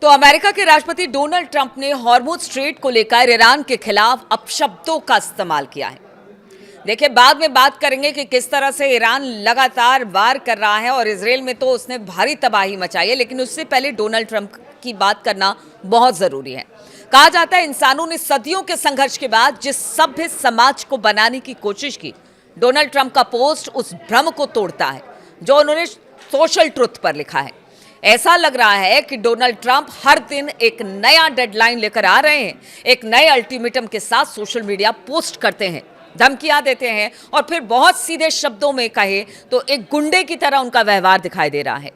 तो अमेरिका के राष्ट्रपति डोनाल्ड ट्रंप ने हॉर्मुज स्ट्रेट को लेकर ईरान के खिलाफ अपशब्दों का इस्तेमाल किया है। देखिए, बाद में बात करेंगे कि किस तरह से ईरान लगातार वार कर रहा है और इजराइल में तो उसने भारी तबाही मचाई है, लेकिन उससे पहले डोनाल्ड ट्रंप की बात करना बहुत जरूरी है। कहा जाता है इंसानों ने सदियों के संघर्ष के बाद जिस सभ्य समाज को बनाने की कोशिश की, डोनाल्ड ट्रंप का पोस्ट उस भ्रम को तोड़ता है जो उन्होंने सोशल ट्रुथ पर लिखा है। ऐसा लग रहा है कि डोनाल्ड ट्रंप हर दिन एक नया डेडलाइन लेकर आ रहे हैं, एक नए अल्टीमेटम के साथ सोशल मीडिया पोस्ट करते हैं, धमकियां देते हैं और फिर बहुत सीधे शब्दों में कहे तो एक गुंडे की तरह उनका व्यवहार दिखाई दे रहा है,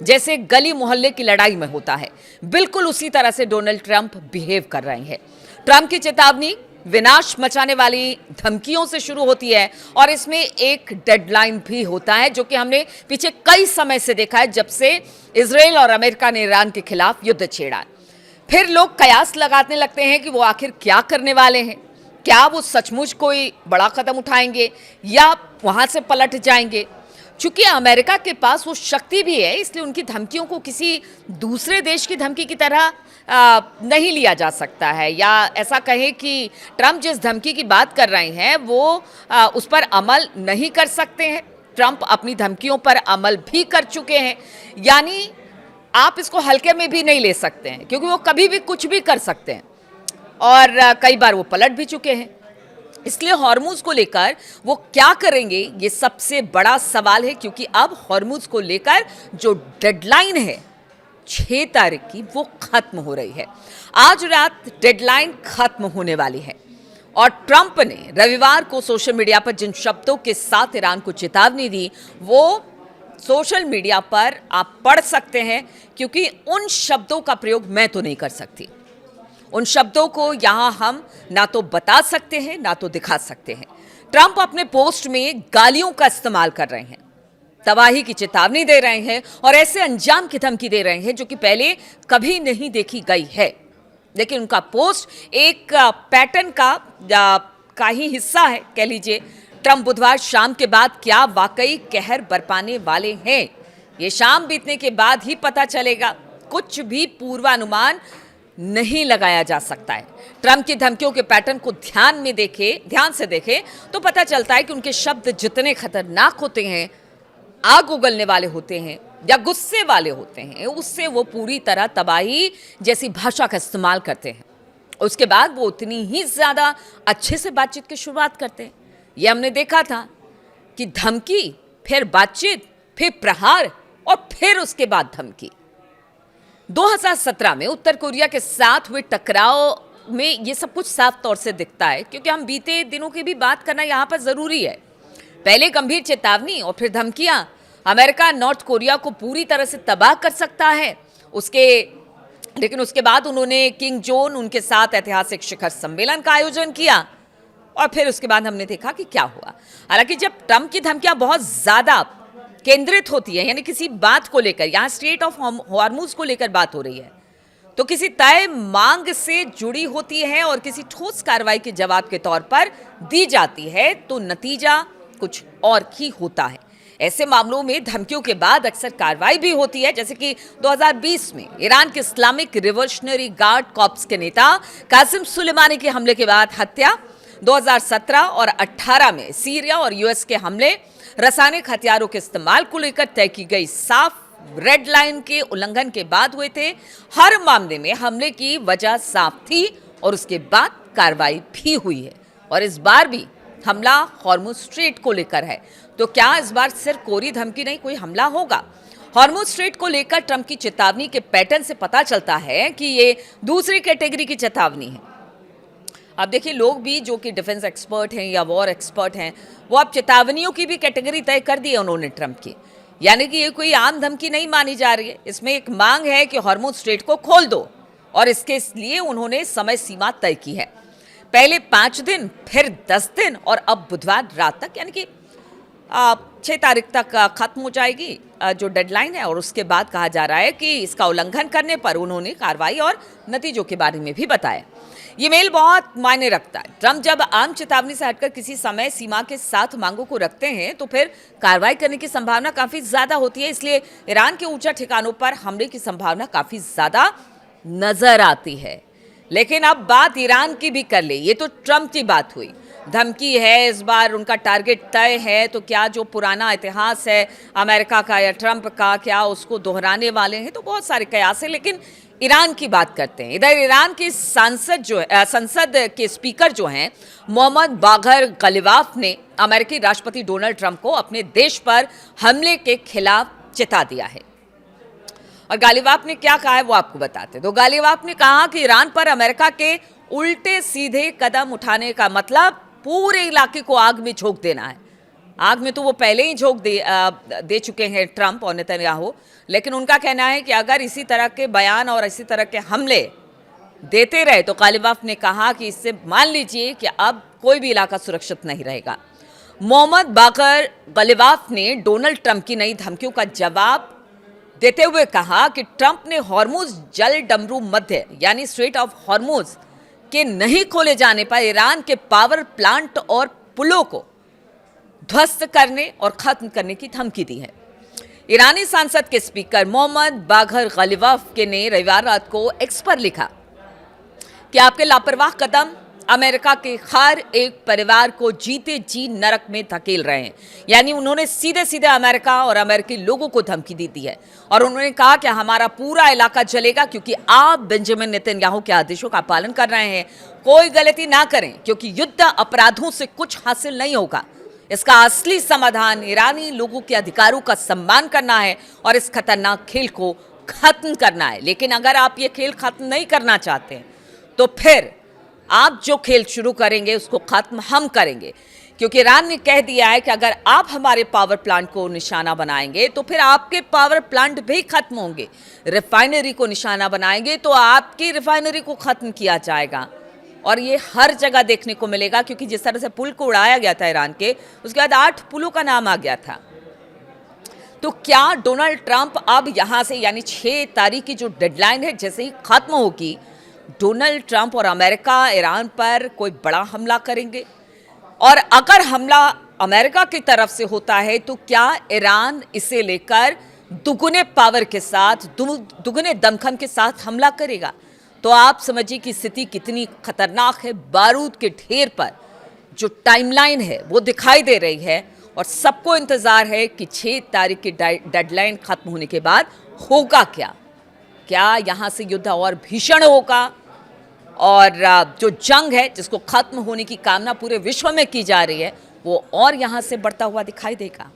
जैसे गली मोहल्ले की लड़ाई में होता है। बिल्कुल उसी तरह से डोनाल्ड ट्रंप बिहेव कर रहे हैं। ट्रंप की चेतावनी विनाश मचाने वाली धमकियों से शुरू होती है और इसमें एक डेडलाइन भी होता है, जो कि हमने पीछे कई समय से देखा है, जब से इजराइल और अमेरिका ने ईरान के खिलाफ युद्ध छेड़ा। फिर लोग कयास लगाने लगते हैं कि वो आखिर क्या करने वाले हैं। क्या वो सचमुच कोई बड़ा कदम उठाएंगे या वहां से पलट जाएंगे? चूंकि अमेरिका के पास वो शक्ति भी है, इसलिए उनकी धमकियों को किसी दूसरे देश की धमकी की तरह नहीं लिया जा सकता है, या ऐसा कहें कि ट्रंप जिस धमकी की बात कर रहे हैं वो उस पर अमल नहीं कर सकते हैं। ट्रंप अपनी धमकियों पर अमल भी कर चुके हैं, यानी आप इसको हल्के में भी नहीं ले सकते हैं, क्योंकि वो कभी भी कुछ भी कर सकते हैं और कई बार वो पलट भी चुके हैं। इसलिए हॉर्मुज को लेकर वो क्या करेंगे, ये सबसे बड़ा सवाल है, क्योंकि अब हॉर्मुज को लेकर जो डेडलाइन है 6 तारीख की, वो खत्म हो रही है। आज रात डेडलाइन खत्म होने वाली है और ट्रंप ने रविवार को सोशल मीडिया पर जिन शब्दों के साथ ईरान को चेतावनी दी, वो सोशल मीडिया पर आप पढ़ सकते हैं, क्योंकि उन शब्दों का प्रयोग मैं तो नहीं कर सकती। उन शब्दों को यहां हम ना तो बता सकते हैं ना तो दिखा सकते हैं। ट्रंप अपने पोस्ट में गालियों का इस्तेमाल कर रहे हैं, तबाही की चेतावनी दे रहे हैं और ऐसे अंजाम की धमकी दे रहे हैं जो कि पहले कभी नहीं देखी गई है। लेकिन उनका पोस्ट एक पैटर्न का ही हिस्सा है, कह लीजिए। ट्रंप बुधवार शाम के बाद क्या वाकई कहर बरपाने वाले हैं, ये शाम बीतने के बाद ही पता चलेगा। कुछ भी पूर्वानुमान नहीं लगाया जा सकता है। ट्रंप की धमकियों के पैटर्न को ध्यान से देखें तो पता चलता है कि उनके शब्द जितने खतरनाक होते हैं, आग उगलने वाले होते हैं या गुस्से वाले होते हैं, उससे वो पूरी तरह तबाही जैसी भाषा का इस्तेमाल करते हैं। उसके बाद वो उतनी ही ज्यादा अच्छे से बातचीत की शुरुआत करते हैं। ये हमने देखा था कि धमकी, फिर बातचीत, फिर प्रहार और फिर उसके बाद धमकी। 2017 में उत्तर कोरिया के साथ हुए टकराव में ये सब कुछ साफ तौर से दिखता है, क्योंकि हम बीते दिनों की भी बात करना यहाँ पर जरूरी है। पहले गंभीर चेतावनी और फिर धमकियां। अमेरिका नॉर्थ कोरिया को पूरी तरह से तबाह कर सकता है, लेकिन उसके बाद उन्होंने किंग जोन उनके साथ ऐतिहासिक शिखर सम्मेलन का आयोजन किया और फिर उसके बाद हमने देखा कि क्या हुआ। हालांकि जब ट्रंप की धमकियां बहुत ज्यादा केंद्रित होती है, यानी किसी बात को लेकर, यहाँ स्ट्रेट ऑफ हॉर्मुज को लेकर बात हो रही है, तो किसी तय मांग से जुड़ी होती है और किसी ठोस कार्रवाई के जवाब के तौर पर दी जाती है, तो नतीजा कुछ और ही होता है। ऐसे मामलों में धमकियों के बाद अक्सर कार्रवाई भी होती है, जैसे कि 2020 में ईरान के इस्लामिक रिवोल्यूशनरी गार्ड कॉर्प्स के नेता कासिम सुलेमानी के हमले के बाद हत्या, 2017 और 18 में सीरिया और यूएस के हमले रासायनिक हथियारों के इस्तेमाल को लेकर तय की गई साफ रेड लाइन के उल्लंघन के बाद हुए थे। हर मामले में हमले की वजह साफ थी और उसके बाद कार्रवाई भी हुई है और इस बार भी हमला हॉर्मुज स्ट्रेट को लेकर है। तो क्या इस बार सिर्फ कोरी धमकी नहीं, कोई हमला होगा? हॉर्मुज स्ट्रेट को लेकर ट्रंप की चेतावनी के पैटर्न से पता चलता है कि ये दूसरी कैटेगरी की चेतावनी है। अब देखिए, लोग भी जो कि डिफेंस एक्सपर्ट हैं या वॉर एक्सपर्ट हैं, वो अब चेतावनियों की भी कैटेगरी तय कर दी है उन्होंने ट्रंप की, यानी कि ये कोई आम धमकी नहीं मानी जा रही है। इसमें एक मांग है कि हॉर्मुज स्ट्रेट को खोल दो और इसके लिए उन्होंने समय सीमा तय की है। पहले 5 दिन, फिर 10 दिन और अब बुधवार रात तक, यानी कि 6 तारीख तक खत्म हो जाएगी जो डेडलाइन है। और उसके बाद कहा जा रहा है कि इसका उल्लंघन करने पर उन्होंने कार्रवाई और नतीजों के बारे में भी बताया। ये मेल बहुत मायने रखता है। ट्रंप जब आम चेतावनी से हटकर किसी समय सीमा के साथ मांगों को रखते हैं तो फिर कार्रवाई करने की संभावना काफी ज्यादा होती है। इसलिए ईरान के ऊंचा ठिकानों पर हमले की संभावना काफी ज्यादा नजर आती है। लेकिन अब बात ईरान की भी कर ले, ये तो ट्रंप की बात हुई, धमकी है, इस बार उनका टारगेट तय है, तो क्या जो पुराना इतिहास है अमेरिका का या ट्रंप का, क्या उसको दोहराने वाले हैं? तो बहुत सारे कयास हैं, लेकिन ईरान की बात करते हैं। इधर ईरान की संसद के स्पीकर जो हैं मोहम्मद बागर गलिवाफ ने अमेरिकी राष्ट्रपति डोनाल्ड ट्रंप को अपने देश पर हमले के खिलाफ चेता दिया है। और गालिबाफ ने क्या कहा है वो आपको बताते हैं। तो गालिबाफ ने कहा कि ईरान पर अमेरिका के उल्टे सीधे कदम उठाने का मतलब पूरे इलाके को आग में झोंक देना है। आग में तो वो पहले ही झोंक दे चुके हैं ट्रंप और नेतन्याहू, लेकिन उनका कहना है कि अगर इसी तरह के बयान और इसी तरह के हमले देते रहे तो गालिबाफ ने कहा कि इससे मान लीजिए कि अब कोई भी इलाका सुरक्षित नहीं रहेगा। मोहम्मद बाकर गलिबाफ ने डोनाल्ड ट्रंप की नई धमकियों का जवाब देते हुए कहा कि ट्रंप ने हॉर्मुज जल डमरू मध्य यानी स्ट्रेट ऑफ हॉर्मुज के नहीं खोले जाने पर ईरान के पावर प्लांट और पुलों को ध्वस्त करने और खत्म करने की धमकी दी है। ईरानी संसद के स्पीकर मोहम्मद बागर गलिबाफ के ने रविवार रात को एक्स पर लिखा कि आपके लापरवाह कदम अमेरिका के हर एक परिवार को जीते जी नरक में धकेल रहे हैं। यानी उन्होंने सीधे सीधे अमेरिका और अमेरिकी लोगों को धमकी दी है और उन्होंने कहा कि हमारा पूरा इलाका जलेगा क्योंकि आप बेंजामिन नेतन्याहू के आदेशों का पालन कर रहे हैं। कोई गलती ना करें क्योंकि युद्ध अपराधों से कुछ हासिल नहीं होगा। इसका असली समाधान ईरानी लोगों के अधिकारों का सम्मान करना है और इस खतरनाक खेल को खत्म करना है। लेकिन अगर आप ये खेल खत्म नहीं करना चाहते तो फिर आप जो खेल शुरू करेंगे उसको खत्म हम करेंगे, क्योंकि ईरान ने कह दिया है कि अगर आप हमारे पावर प्लांट को निशाना बनाएंगे तो फिर आपके पावर प्लांट भी खत्म होंगे। रिफाइनरी को निशाना बनाएंगे तो आपकी रिफाइनरी को खत्म किया जाएगा। और ये हर जगह देखने को मिलेगा, क्योंकि जिस तरह से पुल को उड़ाया गया था ईरान के, उसके बाद 8 पुलों का नाम आ गया था। तो क्या डोनाल्ड ट्रंप अब यहां से यानी 6 तारीख की जो डेडलाइन है जैसे ही खत्म होगी, डोनाल्ड ट्रंप और अमेरिका ईरान पर कोई बड़ा हमला करेंगे? और अगर हमला अमेरिका की तरफ से होता है तो क्या ईरान इसे लेकर दुगुने पावर के साथ, दुगुने दमखम के साथ हमला करेगा? तो आप समझिए कि स्थिति कितनी खतरनाक है। बारूद के ढेर पर जो टाइमलाइन है वो दिखाई दे रही है और सबको इंतजार है कि 6 तारीख की डेडलाइन खत्म होने के बाद होगा क्या। क्या यहाँ से युद्ध और भीषण होगा और जो जंग है जिसको खत्म होने की कामना पूरे विश्व में की जा रही है वो और यहाँ से बढ़ता हुआ दिखाई देगा?